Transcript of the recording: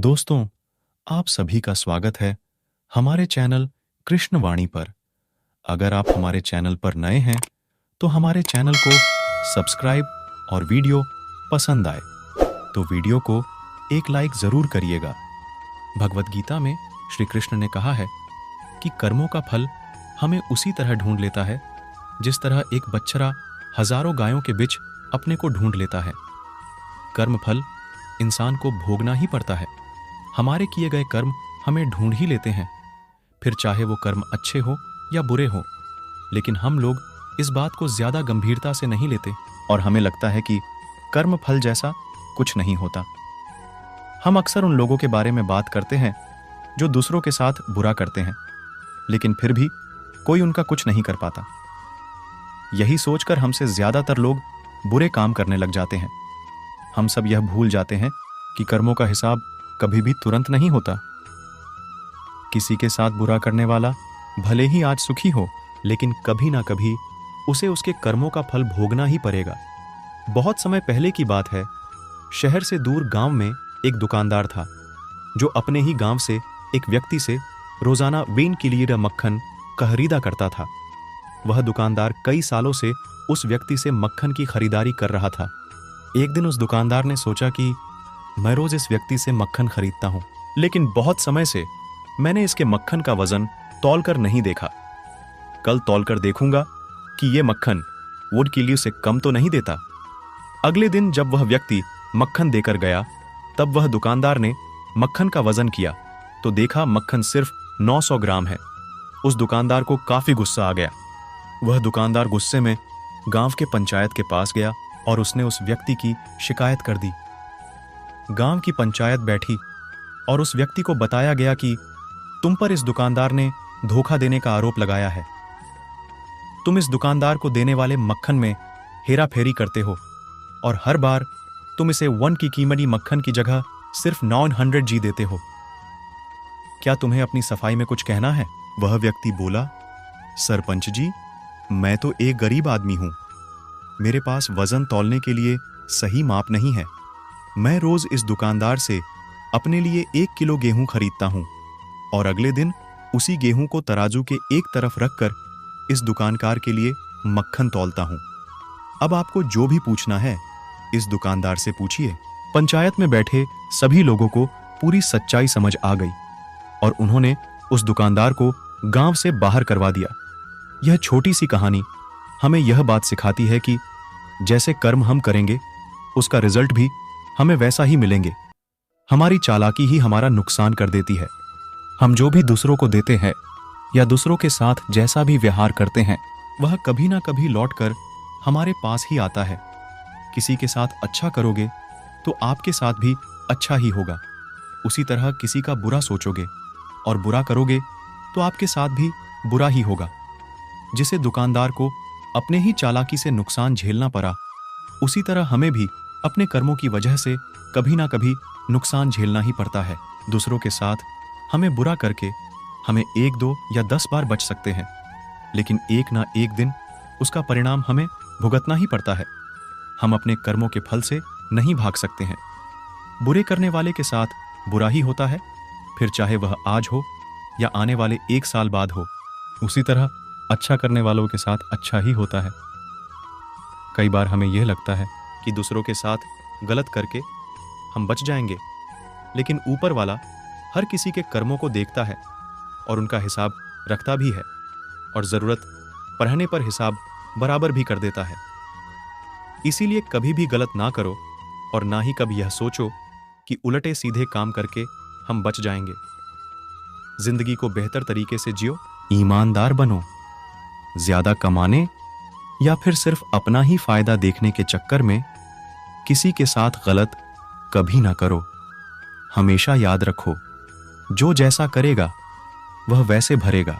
दोस्तों, आप सभी का स्वागत है हमारे चैनल कृष्णवाणी पर। अगर आप हमारे चैनल पर नए हैं तो हमारे चैनल को सब्सक्राइब और वीडियो पसंद आए तो वीडियो को एक लाइक जरूर करिएगा। भगवत गीता में श्री कृष्ण ने कहा है कि कर्मों का फल हमें उसी तरह ढूंढ लेता है जिस तरह एक बछड़ा हजारों गायों के बीच अपने को ढूंढ लेता है। कर्म फल इंसान को भोगना ही पड़ता है। हमारे किए गए कर्म हमें ढूंढ ही लेते हैं, फिर चाहे वो कर्म अच्छे हो या बुरे हो। लेकिन हम लोग इस बात को ज्यादा गंभीरता से नहीं लेते और हमें लगता है कि कर्म फल जैसा कुछ नहीं होता। हम अक्सर उन लोगों के बारे में बात करते हैं जो दूसरों के साथ बुरा करते हैं, लेकिन फिर भी कोई उनका कुछ नहीं कर पाता। यही सोचकर हमसे ज्यादातर लोग बुरे काम करने लग जाते हैं। हम सब यह भूल जाते हैं कि कर्मों का हिसाब कभी भी तुरंत नहीं होता। किसी के साथ बुरा करने वाला भले ही आज सुखी हो, लेकिन कभी ना कभी उसे उसके कर्मों का फल भोगना ही पड़ेगा। बहुत समय पहले की बात है, शहर से दूर गांव में एक दुकानदार था जो अपने ही गांव से एक व्यक्ति से रोजाना 20 किलो मक्खन खरीदा करता था। वह दुकानदार कई सालों से उस व्यक्ति से मक्खन की खरीदारी कर रहा था। एक दिन उस दुकानदार ने सोचा कि मैं रोज इस व्यक्ति से मक्खन खरीदता हूं, लेकिन बहुत समय से मैंने इसके मक्खन का वजन तौलकर नहीं देखा। कल तौलकर देखूंगा कि यह मक्खन वो किलो से कम तो नहीं देता। अगले दिन जब वह व्यक्ति मक्खन देकर गया, तब वह दुकानदार ने मक्खन का वजन किया तो देखा मक्खन सिर्फ 900 ग्राम है। उस दुकानदार को काफी गुस्सा आ गया। वह दुकानदार गुस्से में गांव के पंचायत के पास गया और उसने उस व्यक्ति की शिकायत कर दी। गांव की पंचायत बैठी और उस व्यक्ति को बताया गया कि तुम पर इस दुकानदार ने धोखा देने का आरोप लगाया है। तुम इस दुकानदार को देने वाले मक्खन में हेरा फेरी करते हो और हर बार तुम इसे 1 की कीमती मक्खन की जगह सिर्फ 900 जी देते हो। क्या तुम्हें अपनी सफाई में कुछ कहना है? वह व्यक्ति बोला, सरपंच जी, मैं तो एक गरीब आदमी हूं। मेरे पास वजन तौलने के लिए सही माप नहीं है। मैं रोज इस दुकानदार से अपने लिए 1 किलो गेहूं खरीदता हूं और अगले दिन उसी गेहूं को तराजू के एक तरफ रखकर इस दुकानदार के लिए मक्खन तौलता हूं। अब आपको जो भी पूछना है इस दुकानदार से पूछिए। पंचायत में बैठे सभी लोगों को पूरी सच्चाई समझ आ गई और उन्होंने उस दुकानदार को गांव से बाहर करवा दिया। यह छोटी सी कहानी हमें यह बात सिखाती है कि जैसे कर्म हम करेंगे उसका रिजल्ट भी हमें वैसा ही मिलेंगे। हमारी चालाकी ही हमारा नुकसान कर देती है। हम जो भी दूसरों को देते हैं या दूसरों के साथ जैसा भी व्यवहार करते हैं, वह कभी ना कभी लौटकर हमारे पास ही आता है। किसी के साथ अच्छा करोगे तो आपके साथ भी अच्छा ही होगा। उसी तरह किसी का बुरा सोचोगे और बुरा करोगे तो आपके साथ भी बुरा ही होगा। जिसे दुकानदार को अपने ही चालाकी से नुकसान झेलना पड़ा, उसी तरह हमें भी अपने कर्मों की वजह से कभी ना कभी नुकसान झेलना ही पड़ता है। दूसरों के साथ हमें बुरा करके हमें 1, 2 या 10 बार बच सकते हैं, लेकिन एक ना एक दिन उसका परिणाम हमें भुगतना ही पड़ता है। हम अपने कर्मों के फल से नहीं भाग सकते हैं। बुरे करने वाले के साथ बुरा ही होता है, फिर चाहे वह आज हो या आने वाले 1 साल बाद हो। उसी तरह अच्छा करने वालों के साथ अच्छा ही होता है। कई बार हमें यह लगता है कि दूसरों के साथ गलत करके हम बच जाएंगे, लेकिन ऊपर वाला हर किसी के कर्मों को देखता है और उनका हिसाब रखता भी है और जरूरत पड़ने पर हिसाब बराबर भी कर देता है। इसीलिए कभी भी गलत ना करो और ना ही कभी यह सोचो कि उलटे सीधे काम करके हम बच जाएंगे। जिंदगी को बेहतर तरीके से जियो, ईमानदार बनो। ज्यादा कमाने या फिर सिर्फ अपना ही फायदा देखने के चक्कर में किसी के साथ गलत कभी ना करो। हमेशा याद रखो, जो जैसा करेगा वह वैसे भरेगा।